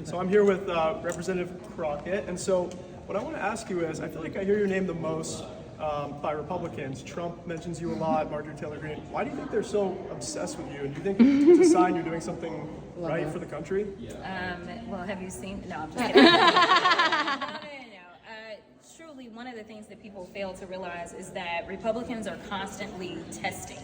So I'm here with Representative Crockett, and so what I want to ask you is, I feel like I hear your name the most by Republicans. Trump mentions you a lot, Marjorie Taylor Greene. Why do you think they're so obsessed with you? And do you think it's a sign you're doing something right for the country? Well, have you seen? No, I'm just kidding. No. Truly, one of the things that people fail to realize is that Republicans are constantly testing,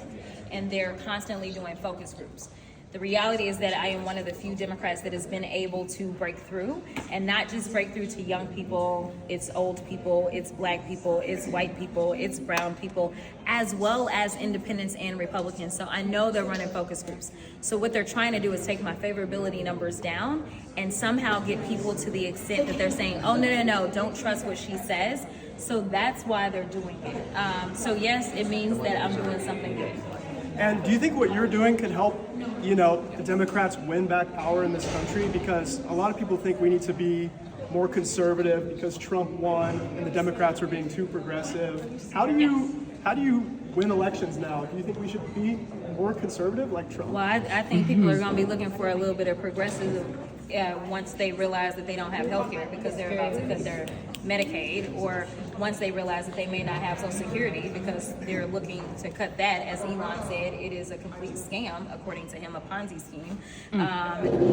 and they're constantly doing focus groups. The reality is that I am one of the few Democrats that has been able to break through, and not just break through to young people, it's old people, it's black people, it's white people, it's brown people, as well as independents and Republicans. So I know they're running focus groups. So what they're trying to do is take my favorability numbers down and somehow get people to the extent that they're saying, oh, no, don't trust what she says. So that's why they're doing it. So yes, it means that I'm doing something good. And do you think what you're doing can help, the Democrats win back power in this country? Because a lot of people think we need to be more conservative because Trump won and the Democrats are being too progressive. How do you win elections now? Do you think we should be more conservative like Trump? Well, I think people are going to be looking for a little bit of progressive once they realize that they don't have health care because they're about to cut their Medicaid, or once they realize that they may not have Social Security because they're looking to cut that. As Elon said, it is a complete scam, according to him, a Ponzi scheme.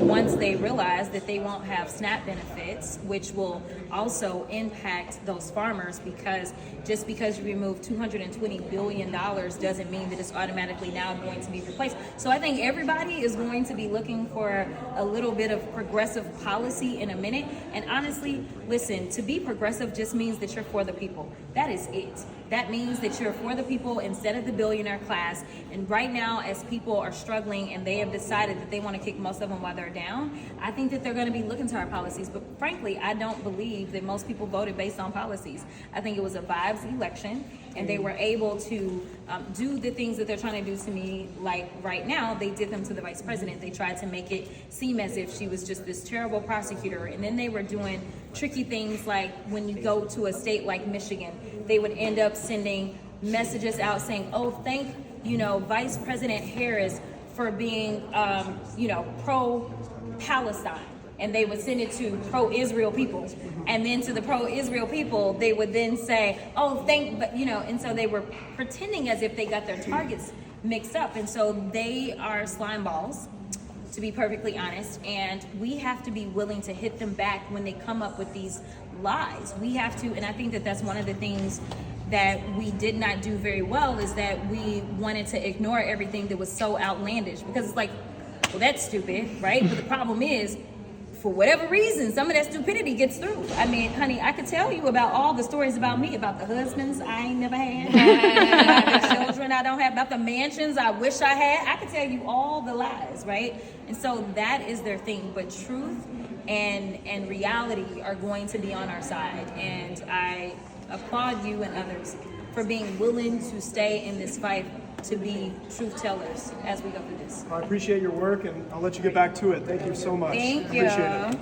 Once they realize that they won't have SNAP benefits, which will also impact those farmers, because just because you remove $220 billion doesn't mean that it's automatically now going to be replaced. So I think everybody is going to be looking for a little bit of progressive policy in a minute. And honestly, listen, to be progressive just means that you're for the people. That is it. That means that you're for the people instead of the billionaire class. And right now, as people are struggling and they have decided that they want to kick most of them while they're down, I think that they're going to be looking to our policies. But frankly, I don't believe that most people voted based on policies. I think it was a vibes election, and they were able to do the things that they're trying to do to me. Like right now, they did them to the vice president. They tried to make it seem as if she was just this terrible prosecutor. And then they were doing tricky things like when you go to a state like Michigan, they would end up sending messages out saying, oh, thank, Vice President Harris for being, pro-Palestine. And they would send it to pro-Israel people. And then to the pro-Israel people, they would then say, oh, and so they were pretending as if they got their targets mixed up. And so they are slime balls, to be perfectly honest. And we have to be willing to hit them back when they come up with these lies. We have to, and I think that that's one of the things that we did not do very well, is that we wanted to ignore everything that was so outlandish, because it's like, well, that's stupid, right? But the problem is, for whatever reason, some of that stupidity gets through. I mean, honey, I could tell you about all the stories about me, about the husbands I ain't never had, about the children I don't have, about the mansions I wish I had. I could tell you all the lies, right? And so that is their thing. But truth and reality are going to be on our side. And I applaud you and others for being willing to stay in this fight, to be truth tellers as we go through this. I appreciate your work, and I'll let you get back to it. Thank you so much. Thank you. Appreciate it.